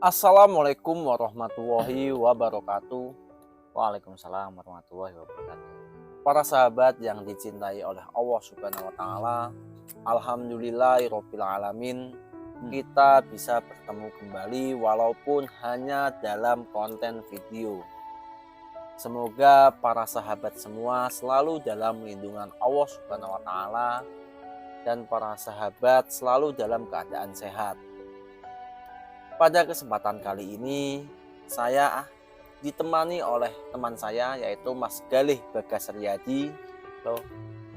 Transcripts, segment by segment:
Assalamualaikum warahmatullahi wabarakatuh. Waalaikumsalam warahmatullahi wabarakatuh. Para sahabat yang dicintai oleh Allah Subhanahu wa taala, alhamdulillahirabbil alamin. Kita bisa bertemu kembali walaupun hanya dalam konten video. Semoga para sahabat semua selalu dalam lindungan Allah Subhanahu wa taala dan para sahabat selalu dalam keadaan sehat. Pada kesempatan kali ini saya ditemani oleh teman saya yaitu Mas Galih Bagas Riyadi.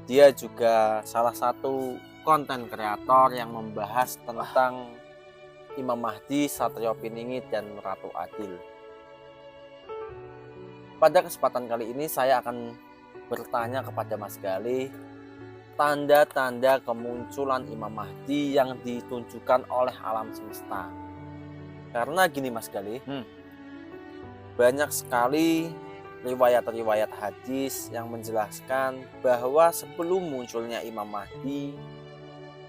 Dia juga salah satu konten kreator yang membahas tentang Imam Mahdi, Satrio Piningit, dan Ratu Adil. Pada kesempatan kali ini saya akan bertanya kepada Mas Galih tanda-tanda kemunculan Imam Mahdi yang ditunjukkan oleh alam semesta. Karena gini Mas Galih, banyak sekali riwayat-riwayat hadis yang menjelaskan bahwa sebelum munculnya Imam Mahdi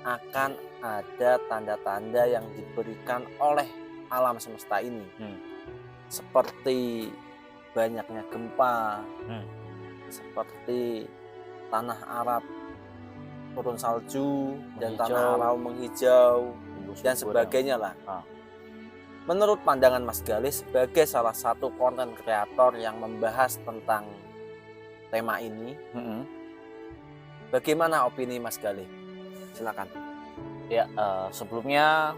akan ada tanda-tanda yang diberikan oleh alam semesta ini. Seperti banyaknya gempa, seperti tanah Arab turun salju, dan tanah Arab menghijau, dan sebagainya lah. Menurut pandangan Mas Galih sebagai salah satu konten kreator yang membahas tentang tema ini, bagaimana opini Mas Galih? Silakan. Ya, sebelumnya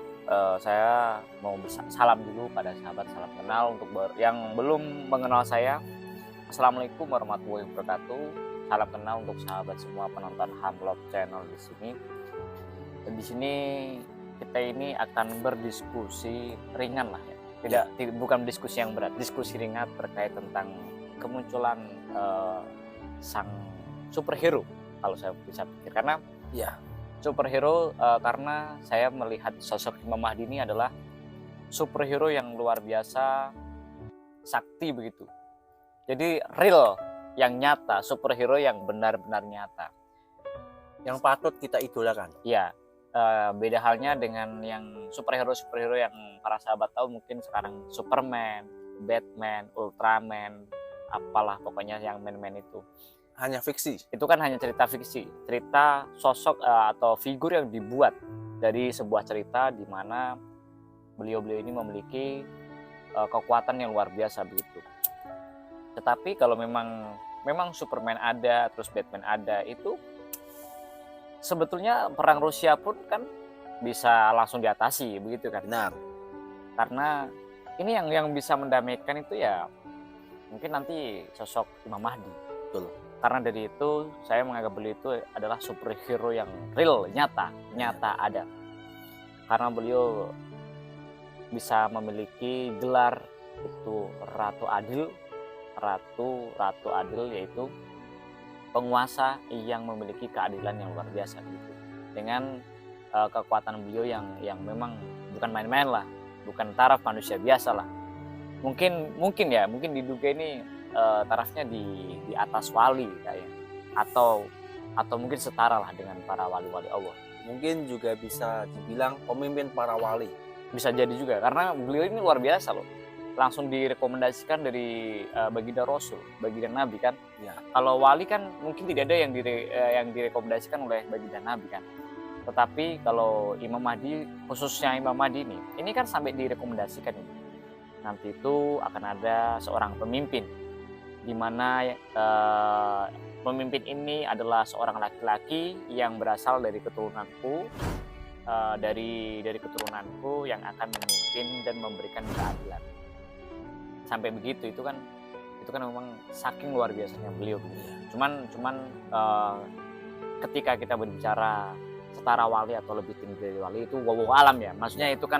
saya mau salam dulu pada sahabat salam kenal untuk yang belum mengenal saya. Assalamualaikum warahmatullahi wabarakatuh. Salam kenal untuk sahabat semua penonton Hamlop Channel di sini. Dan di sini kita ini akan berdiskusi ringan lah ya. Bukan diskusi yang berat, diskusi ringan terkait tentang kemunculan sang superhero kalau saya bisa pikir. Karena superhero karena saya melihat sosok Imam Mahdi ini adalah superhero yang luar biasa sakti begitu. Jadi real, yang nyata, superhero yang benar-benar nyata, yang patut kita idolakan. Iya. Beda halnya dengan yang superhero yang para sahabat tahu mungkin sekarang Superman, Batman, Ultraman, apalah pokoknya yang man-man itu hanya fiksi. Itu kan hanya cerita fiksi, cerita sosok atau figur yang dibuat dari sebuah cerita di mana beliau-beliau ini memiliki kekuatan yang luar biasa begitu. Tetapi kalau memang Superman ada, terus Batman ada, itu sebetulnya perang Rusia pun kan bisa langsung diatasi begitu kan. Benar. Karena ini yang bisa mendamaikan itu ya mungkin nanti sosok Imam Mahdi. Betul. Karena dari itu saya menganggap beliau itu adalah superhero yang real, nyata ada. Karena beliau bisa memiliki gelar itu Ratu Adil. Ratu Adil yaitu penguasa yang memiliki keadilan yang luar biasa gitu. Dengan kekuatan beliau yang memang bukan main-main lah, bukan taraf manusia biasa lah. Mungkin diduga ini tarafnya di atas wali kayak, atau mungkin setara lah dengan para wali-wali Allah. Mungkin juga bisa dibilang pemimpin para wali. Bisa jadi juga karena beliau ini luar biasa loh. Langsung direkomendasikan dari baginda Rasul, baginda Nabi kan. Ya. Kalau wali kan mungkin tidak ada yang direkomendasikan oleh baginda Nabi kan. Tetapi kalau Imam Mahdi, khususnya Imam Mahdi ini kan sampai direkomendasikan ini. Nanti itu akan ada seorang pemimpin, di mana pemimpin ini adalah seorang laki-laki yang berasal dari keturunanku, dari keturunanku yang akan memimpin dan memberikan keadilan. Sampai begitu itu kan memang saking luar biasanya beliau begitu. Cuman ketika kita berbicara setara wali atau lebih tinggi dari wali itu wallahu alam ya. Maksudnya itu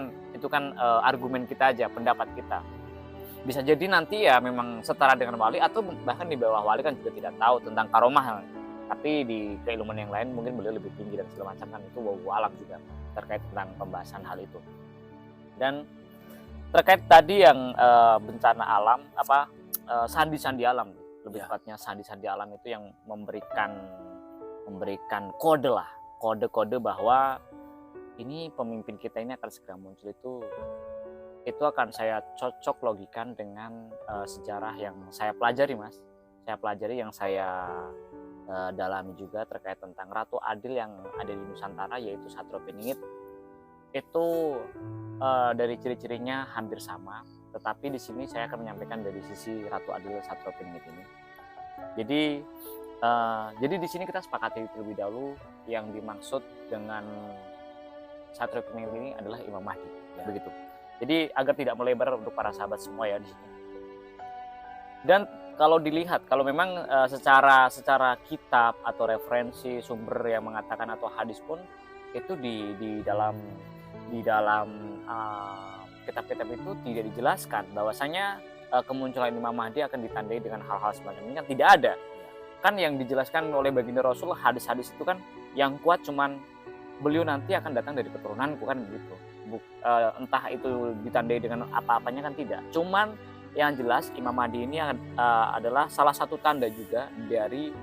kan argumen kita aja, pendapat kita. Bisa jadi nanti ya memang setara dengan wali atau bahkan di bawah wali kan juga tidak tahu tentang karomah. Tapi di keilmuan yang lain mungkin beliau lebih tinggi dan segala macam kan, itu wallahu alam juga terkait tentang pembahasan hal itu. Dan terkait tadi yang bencana alam sandi-sandi alam, lebih tepatnya sandi-sandi alam itu yang memberikan kode bahwa ini pemimpin kita ini akan segera muncul itu itu akan saya cocok logikan dengan sejarah yang saya pelajari, Mas. Saya pelajari, yang saya dalami juga terkait tentang Ratu Adil yang ada di Nusantara, yaitu Satrio Piningit. Itu dari ciri-cirinya hampir sama, tetapi di sini saya akan menyampaikan dari sisi Ratu Adil Satrio Piningit ini. Jadi di sini kita sepakati terlebih dahulu yang dimaksud dengan Satrio Piningit ini adalah Imam Mahdi, begitu. Jadi agar tidak melebar untuk para sahabat semua ya di sini. Dan kalau dilihat, kalau memang secara kitab atau referensi sumber yang mengatakan atau hadis pun itu di dalam kitab-kitab itu tidak dijelaskan bahwasanya kemunculan Imam Mahdi akan ditandai dengan hal-hal semacam ini, kan tidak ada. Kan yang dijelaskan oleh baginda Rasul, hadis-hadis itu kan yang kuat cuman beliau nanti akan datang dari keturunanku, kan begitu. Entah itu ditandai dengan apa-apanya kan tidak. Cuman yang jelas Imam Mahdi ini adalah salah satu tanda juga dari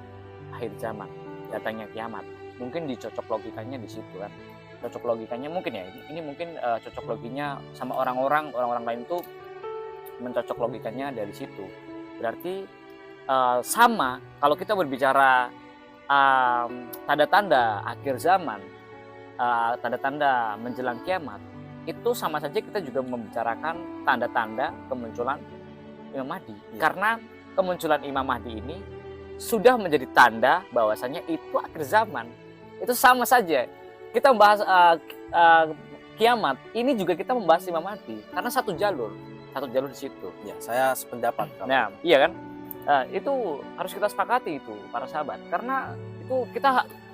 akhir zaman, datangnya kiamat. Mungkin dicocok logikanya di situ kan. Cocok logikanya mungkin ya. Ini mungkin cocok loginya sama orang-orang lain itu mencocok logikanya dari situ. Berarti sama kalau kita berbicara tanda-tanda akhir zaman, tanda-tanda menjelang kiamat, itu sama saja kita juga membicarakan tanda-tanda kemunculan Imam Mahdi. Karena kemunculan Imam Mahdi ini sudah menjadi tanda bahwasanya itu akhir zaman. Itu sama saja. Kita membahas kiamat, ini juga kita membahas Imam Mahdi karena satu jalur di situ. Ya, saya sependapat. Nah, iya kan? Itu harus kita sepakati itu para sahabat, karena itu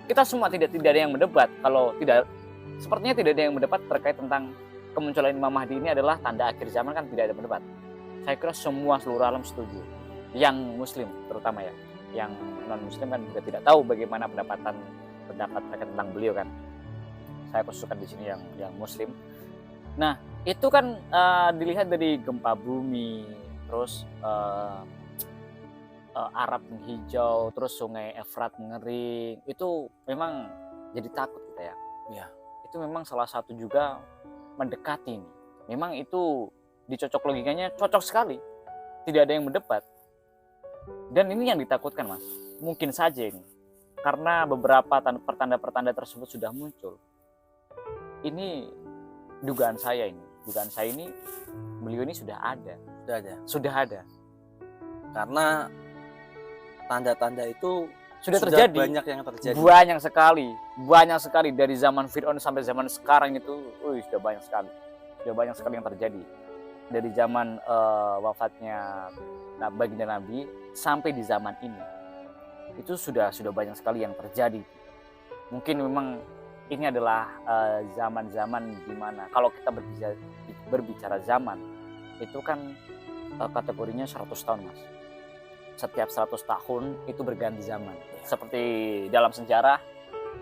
kita semua tidak ada yang mendebat. Kalau tidak, sepertinya tidak ada yang mendebat terkait tentang kemunculan Imam Mahdi ini adalah tanda akhir zaman, kan tidak ada mendebat. Saya kira semua seluruh alam setuju, yang muslim terutama ya, yang non muslim kan juga tidak tahu bagaimana pendapat mereka tentang beliau kan. Saya khususkan di sini yang muslim. Nah, itu kan dilihat dari gempa bumi, terus Arab menghijau, terus sungai Efrat mengering, itu memang jadi takut kita ya. Ya. Itu memang salah satu juga mendekati nih. Memang itu dicocok logikanya cocok sekali. Tidak ada yang mendebat. Dan ini yang ditakutkan, Mas. Mungkin saja ini. Karena beberapa pertanda-pertanda tersebut sudah muncul. Ini dugaan saya ini. Dugaan saya ini, beliau ini sudah ada. Sudah ada. Karena tanda-tanda itu sudah terjadi, banyak yang terjadi, banyak sekali dari zaman Fir'aun sampai zaman sekarang itu, sudah banyak sekali yang terjadi dari zaman wafatnya baginda Nabi sampai di zaman ini. Itu sudah banyak sekali yang terjadi. Mungkin memang ini adalah zaman-zaman di mana kalau kita berbicara zaman itu kan kategorinya 100 tahun, Mas. Setiap 100 tahun itu berganti zaman. Seperti dalam sejarah,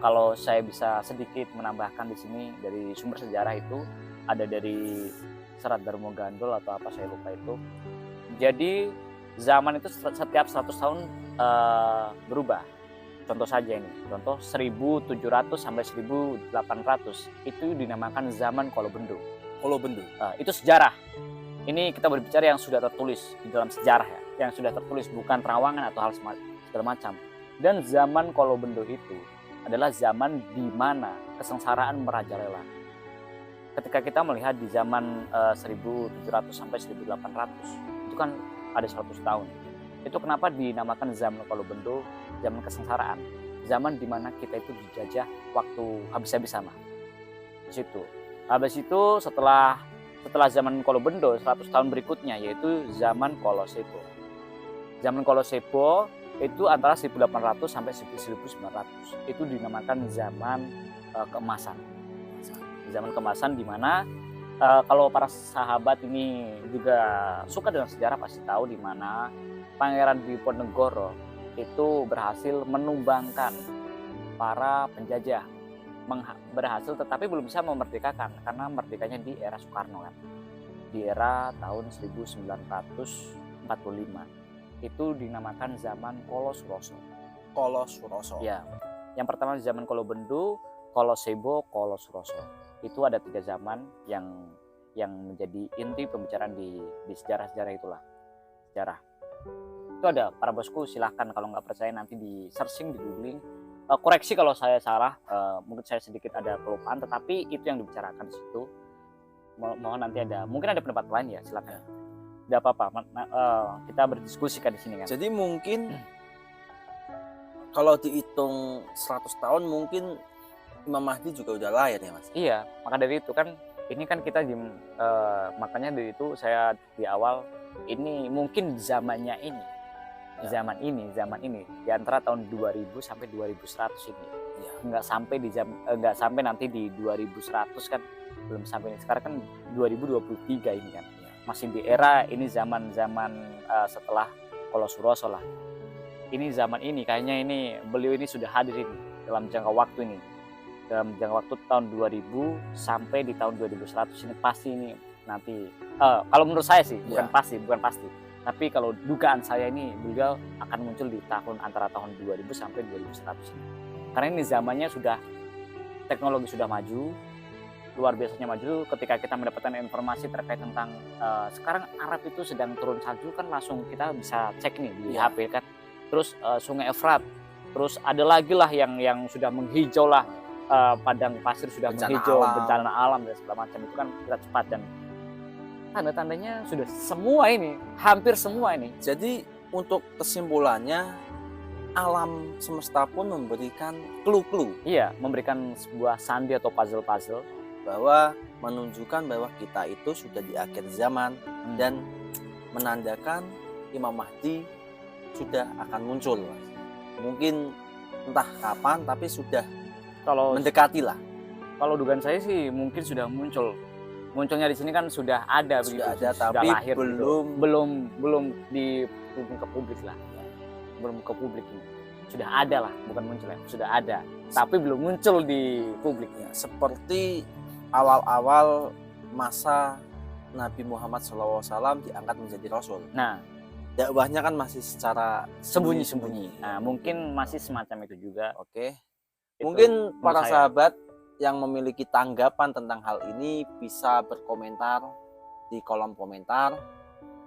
kalau saya bisa sedikit menambahkan di sini dari sumber sejarah itu ada dari Serat Darmo Gandol atau apa saya lupa itu. Jadi zaman itu setiap 100 tahun berubah. Contoh saja ini, contoh 1700 sampai 1800 itu dinamakan zaman Kolobendo. Itu sejarah. Ini kita berbicara yang sudah tertulis di dalam sejarah ya, yang sudah tertulis, bukan terawangan atau hal segala macam. Dan zaman Kolobendo itu adalah zaman di mana kesengsaraan merajalela. Ketika kita melihat di zaman 1700 sampai 1800 itu kan ada 100 tahun. Itu kenapa dinamakan zaman Kolobendo, zaman kesengsaraan, zaman di mana kita itu dijajah waktu habis-habisan lah. Di situ. Habis itu setelah zaman Kolobendo 100 tahun berikutnya yaitu zaman Kolosebo. Zaman Kolosebo itu antara 1800 sampai 1900. Itu dinamakan zaman keemasan. Zaman keemasan di mana kalau para sahabat ini juga suka dengan sejarah pasti tahu di mana Pangeran Diponegoro itu berhasil menumbangkan para penjajah. Berhasil tetapi belum bisa memerdekakan karena merdekanya di era Soekarno kan, di era tahun 1945. Itu dinamakan zaman Kolosroso. Ya, yang pertama zaman Kolobendo, Kolosebo, Kolosroso. Itu ada 3 zaman yang yang menjadi inti pembicaraan di sejarah-sejarah itulah. Sejarah itu ada para bosku, silahkan kalau nggak percaya nanti di searching, di googling. Koreksi kalau saya salah, mungkin saya sedikit ada kelupaan, tetapi itu yang dibicarakan di situ. Mohon nanti mungkin ada pendapat lain ya, silakan. Tidak apa-apa, kita berdiskusikan di sini kan. Jadi mungkin kalau dihitung 100 tahun mungkin Imam Mahdi juga udah lahir ya Mas? Iya, maka dari itu kan ini kan kita makanya dari itu saya di awal ini mungkin zamannya ini. Zaman ini di antara tahun 2000 sampai 2100 ini. Ya. Nggak sampai nanti di 2100 kan, belum sampai. Sekarang kan 2023 ini kan. Ya. Masih di era ini, zaman setelah Kolosuraso lah. Ini zaman ini kayaknya ini beliau ini sudah hadir ini dalam jangka waktu ini. Dalam jangka waktu tahun 2000 sampai di tahun 2100 ini pasti ini nanti. Kalau menurut saya sih bukan pasti. Tapi kalau dugaan saya ini beliau akan muncul di antara tahun 2000 sampai 2100 ini. Karena ini zamannya teknologi sudah maju, luar biasanya maju. Ketika kita mendapatkan informasi terkait tentang sekarang Arab itu sedang turun salju kan, langsung kita bisa cek nih di HP kan. Terus Sungai Efrat, terus ada lagi lah yang sudah menghijau lah, padang pasir sudah menghijau, bencana alam dan segala macam itu kan kita cepat, dan tanda-tandanya sudah semua ini, hampir semua ini. Jadi untuk kesimpulannya, alam semesta pun memberikan clue-clue. Iya, memberikan sebuah sandi atau puzzle-puzzle bahwa menunjukkan bahwa kita itu sudah di akhir zaman dan menandakan Imam Mahdi sudah akan muncul. Mungkin entah kapan tapi sudah mendekati lah. Kalau dugaan saya sih mungkin sudah muncul. Munculnya di sini kan sudah ada, sudah begitu, ada tapi lahir, belum di ke publik lah, belum ke publik ini. Sudah ada lah, bukan muncul ya, sudah ada, tapi belum muncul di publik. Ya, seperti awal-awal masa Nabi Muhammad SAW diangkat menjadi Rasul. Nah, dakwahnya kan masih secara sembunyi-sembunyi. Nah, mungkin masih semacam itu juga. Oke. Mungkin para sahabat yang memiliki tanggapan tentang hal ini bisa berkomentar di kolom komentar,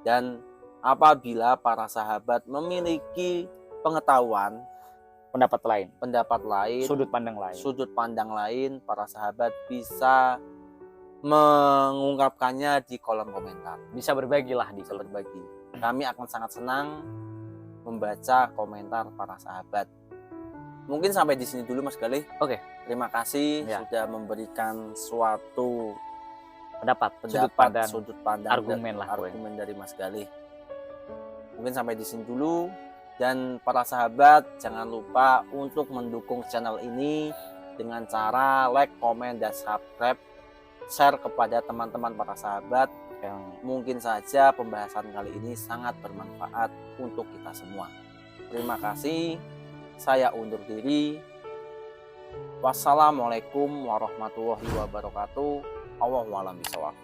dan apabila para sahabat memiliki pengetahuan, pendapat lain, sudut pandang lain, para sahabat bisa mengungkapkannya di kolom komentar. Bisa berbagilah berbagi. Kami akan sangat senang membaca komentar para sahabat. Mungkin sampai di sini dulu Mas Galih. Oke. Terima kasih sudah memberikan suatu pendapat sudut pandang argumen dari Mas Galih. Mungkin sampai di sini dulu, dan para sahabat jangan lupa untuk mendukung channel ini dengan cara like, komen, dan subscribe, share kepada teman-teman para sahabat yang mungkin saja pembahasan kali ini sangat bermanfaat untuk kita semua. Terima kasih. Saya undur diri. Wassalamualaikum warahmatullahi wabarakatuh. Allahu a'lam bishawab.